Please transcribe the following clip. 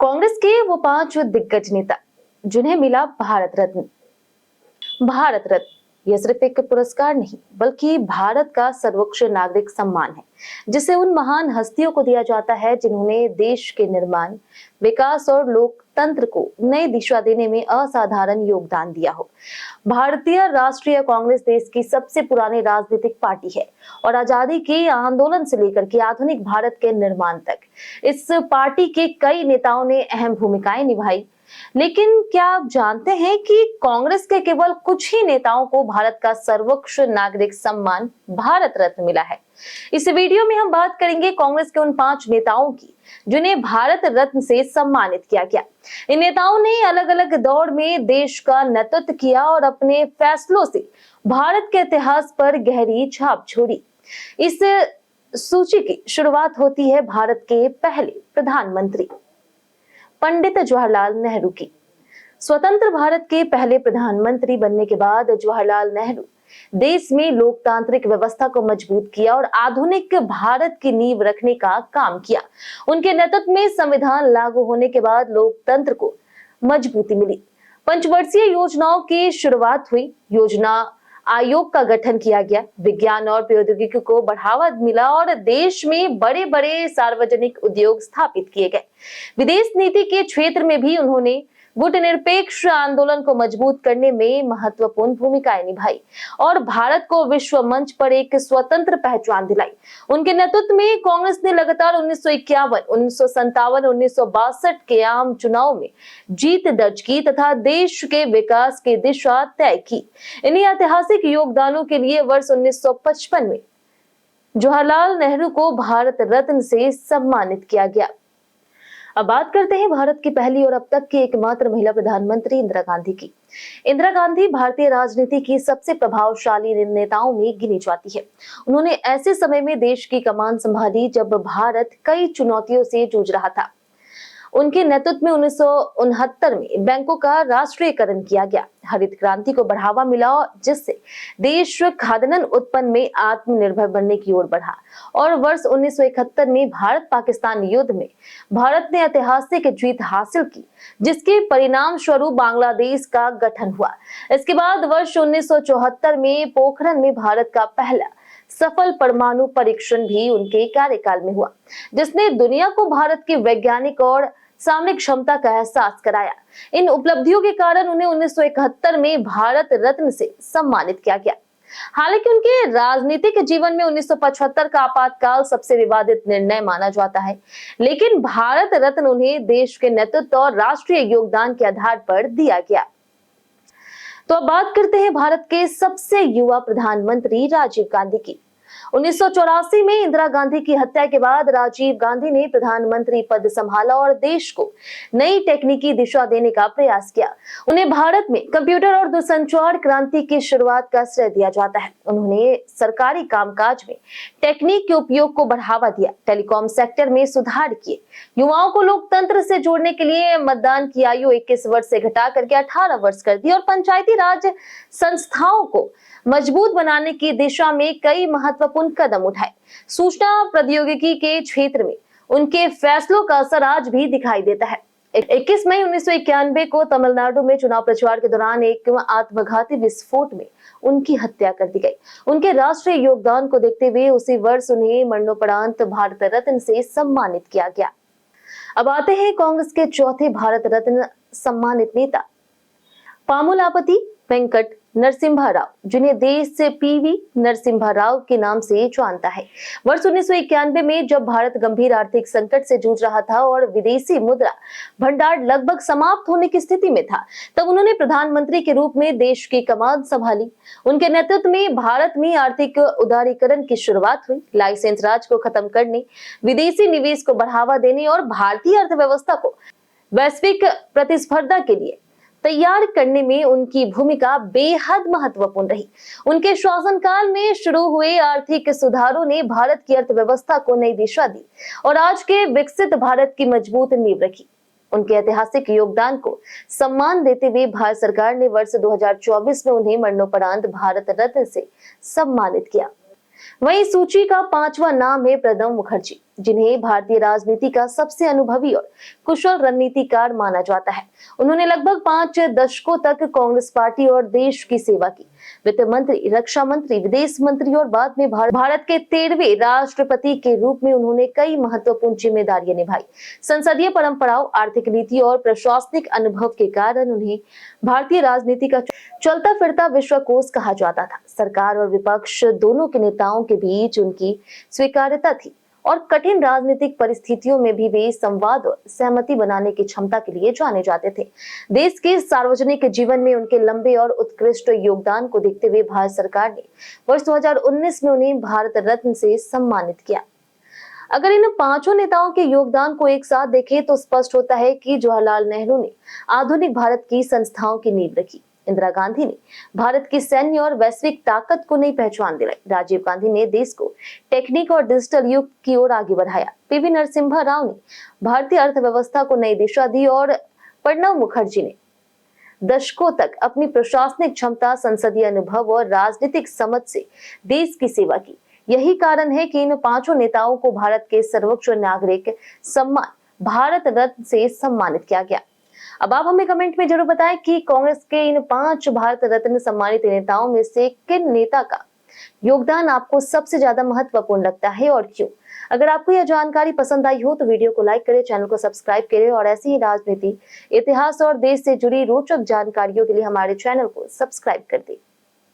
कांग्रेस के वो 5 दिग्गज नेता जिन्हें मिला भारत रत्न। भारत रत्न यह सिर्फ एक पुरस्कार नहीं बल्कि भारत का सर्वोच्च नागरिक सम्मान है, जिसे उन महान हस्तियों को दिया जाता है जिन्होंने देश के निर्माण, विकास और लोकतंत्र को नई दिशा देने में असाधारण योगदान दिया हो। भारतीय राष्ट्रीय कांग्रेस देश की सबसे पुरानी राजनीतिक पार्टी है और आजादी के आंदोलन से लेकर के आधुनिक भारत के निर्माण तक इस पार्टी के कई नेताओं ने अहम भूमिकाएं निभाई। लेकिन क्या आप जानते हैं कि कांग्रेस के केवल कुछ ही नेताओं को भारत का सर्वोच्च नागरिक सम्मान भारत रत्न मिला है। इस वीडियो में हम बात करेंगे कांग्रेस के उन 5 नेताओं की जिन्हें भारत रत्न से सम्मानित किया गया। इन नेताओं ने अलग अलग दौर में देश का नेतृत्व किया और अपने फैसलों से भारत के इतिहास पर गहरी छाप छोड़ी। इस सूची की शुरुआत होती है भारत के पहले प्रधानमंत्री पंडित जवाहरलाल नेहरू की। स्वतंत्र भारत के पहले प्रधानमंत्री बनने के बाद जवाहरलाल नेहरू देश में लोकतांत्रिक व्यवस्था को मजबूत किया और आधुनिक भारत की नींव रखने का काम किया। उनके नेतृत्व में संविधान लागू होने के बाद लोकतंत्र को मजबूती मिली। पंचवर्षीय योजनाओं की शुरुआत हुई, योजना आयोग का गठन किया गया, विज्ञान और प्रौद्योगिकी को बढ़ावा मिला और देश में बड़े बड़े सार्वजनिक उद्योग स्थापित किए गए। विदेश नीति के क्षेत्र में भी उन्होंने गुटनिरपेक्ष आंदोलन को मजबूत करने में महत्वपूर्ण भूमिकाएं निभाई और भारत को विश्व मंच पर एक स्वतंत्र पहचान दिलाई। उनके नेतृत्व में कांग्रेस ने लगातार 1951, 1957, 1962 के आम चुनाव में जीत दर्ज की तथा देश के विकास की दिशा तय की। इन्हीं ऐतिहासिक योगदानों के लिए वर्ष 1955 में जवाहरलाल नेहरू को भारत रत्न से सम्मानित किया गया। अब बात करते हैं भारत की पहली और अब तक की एकमात्र महिला प्रधानमंत्री इंदिरा गांधी की। इंदिरा गांधी भारतीय राजनीति की सबसे प्रभावशाली नेताओं में गिनी जाती है। उन्होंने ऐसे समय में देश की कमान संभाली जब भारत कई चुनौतियों से जूझ रहा था। उनके नेतृत्व में 1969 में बैंकों का राष्ट्रीयकरण किया गया, हरित क्रांति को बढ़ावा मिला जिससे देश खाद्यान्न उत्पन्न में आत्मनिर्भर बनने की ओर बढ़ा और वर्ष 1971 में भारत पाकिस्तान युद्ध में भारत ने ऐतिहासिक जीत हासिल की, जिसके परिणाम स्वरूप बांग्लादेश का गठन हुआ। इसके बाद वर्ष 1974 में पोखरण में भारत का पहला सफल परमाणु परीक्षण भी उनके कार्यकाल में हुआ, जिसने दुनिया को भारत की वैज्ञानिक और सामरिक क्षमता का एहसास कराया। इन उपलब्धियों के कारण उन्हें 1971 में भारत रत्न से सम्मानित किया गया। हालांकि उनके राजनीतिक जीवन में 1975 का आपातकाल सबसे विवादित निर्णय माना जाता है, लेकिन भारत रत्न उन्हें देश के नेतृत्व और राष्ट्रीय योगदान के आधार पर दिया गया। तो अब बात करते हैं भारत के सबसे युवा प्रधानमंत्री राजीव गांधी की। 1984 में इंदिरा गांधी की हत्या के बाद राजीव गांधी ने प्रधानमंत्री पद संभाला और देश को नई तकनीकी दिशा देने का प्रयास किया। उन्हें भारत में कंप्यूटर और दूरसंचार क्रांति की शुरुआत का श्रेय दिया जाता है। उन्होंने सरकारी कामकाज में तकनीक के उपयोग को बढ़ावा दिया, टेलीकॉम सेक्टर में सुधार किए, युवाओं को लोकतंत्र से जोड़ने के लिए मतदान की आयु 21 वर्ष से घटा करके 18 वर्ष कर दी और पंचायती राज संस्थाओं को मजबूत बनाने की दिशा में कई महत्वपूर्ण कदम उठाए। सूचना प्रौद्योगिकी के क्षेत्र में उनके फैसलों का असर आज भी दिखाई देता है। 21 मई 1991 को तमिलनाडु में चुनाव प्रचार के दौरान एक आत्मघाती विस्फोट में उनकी हत्या कर दी गई। उनके राष्ट्रीय योगदान को देखते हुए उसी वर्ष उन्हें मरणोपरांत भारत रत्न से सम्मानित किया गया। अब आते हैं कांग्रेस के चौथे भारत रत्न सम्मानित नेता पामुलापति वेंकट नरसिम्हा राव, जिन्हें देश से पीवी नरसिम्हा राव के नाम से जानता है। वर्ष 1991 में जब भारत गंभीर आर्थिक संकट से जूझ रहा था और विदेशी मुद्रा भंडार लगभग समाप्त होने की स्थिति में था, तब उन्होंने प्रधानमंत्री के रूप में देश की कमान संभाली। उनके नेतृत्व में भारत में आर्थिक उदारीकरण की शुरुआत हुई। लाइसेंस राज को खत्म करने, विदेशी निवेश को बढ़ावा देने और भारतीय अर्थव्यवस्था को वैश्विक प्रतिस्पर्धा के लिए तैयार करने में उनकी भूमिका बेहद महत्वपूर्ण रही। उनके शासनकाल में शुरू हुए आर्थिक सुधारों ने भारत की अर्थव्यवस्था को नई दिशा दी और आज के विकसित भारत की मजबूत नींव रखी। उनके ऐतिहासिक योगदान को सम्मान देते हुए भारत सरकार ने वर्ष 2024 में उन्हें मरणोपरांत भारत रत्न से सम्मानित किया। वहीं सूची का 5वां नाम है प्रणब मुखर्जी। जिन्हें भारतीय राजनीति का सबसे अनुभवी और कुशल रणनीतिकार माना जाता है। उन्होंने लगभग 5 दशकों तक कांग्रेस पार्टी और देश की सेवा की। वित्त मंत्री, रक्षा मंत्री, विदेश मंत्री और बाद में भारत के 13वें राष्ट्रपति के रूप में उन्होंने कई महत्वपूर्ण जिम्मेदारियां निभाई। संसदीय परंपराओं, आर्थिक नीति और प्रशासनिक अनुभव के कारण उन्हें भारतीय राजनीति का चलता फिरता विश्वकोश कहा जाता था। सरकार और विपक्ष दोनों के नेताओं के बीच उनकी स्वीकार्यता थी और कठिन राजनीतिक परिस्थितियों में भी वे संवाद और सहमति बनाने की क्षमता के लिए जाने जाते थे। देश के सार्वजनिक जीवन में उनके लंबे और उत्कृष्ट योगदान को देखते हुए भारत सरकार ने वर्ष 2019 में उन्हें भारत रत्न से सम्मानित किया। अगर इन पांचों नेताओं के योगदान को एक साथ देखें तो स्पष्ट होता है कि जवाहरलाल नेहरू ने आधुनिक भारत की संस्थाओं की नींव रखी। इंदिरा गांधी ने भारत की सैन्य और वैश्विक ताकत को नई पहचान दिलाई। राजीव गांधी ने देश को टेक्निक और डिजिटल युग की ओर आगे बढ़ाया। पीवी नरसिम्हा राव ने भारतीय अर्थव्यवस्था को नई दिशा दी और प्रणब मुखर्जी ने दशकों तक अपनी प्रशासनिक क्षमता, संसदीय अनुभव और राजनीतिक समझ से देश की सेवा की। यही कारण है कि इन पांचों नेताओं को भारत के सर्वोच्च नागरिक सम्मान भारत रत्न से सम्मानित किया गया। अब आप हमें कमेंट में जरूर बताएं कि कांग्रेस के इन 5 भारत रत्न सम्मानित नेताओं में से किन नेता का योगदान आपको सबसे ज्यादा महत्वपूर्ण लगता है और क्यों। अगर आपको यह जानकारी पसंद आई हो तो वीडियो को लाइक करें, चैनल को सब्सक्राइब करें और ऐसी ही राजनीति, इतिहास और देश से जुड़ी रोचक जानकारियों के लिए हमारे चैनल को सब्सक्राइब कर दें।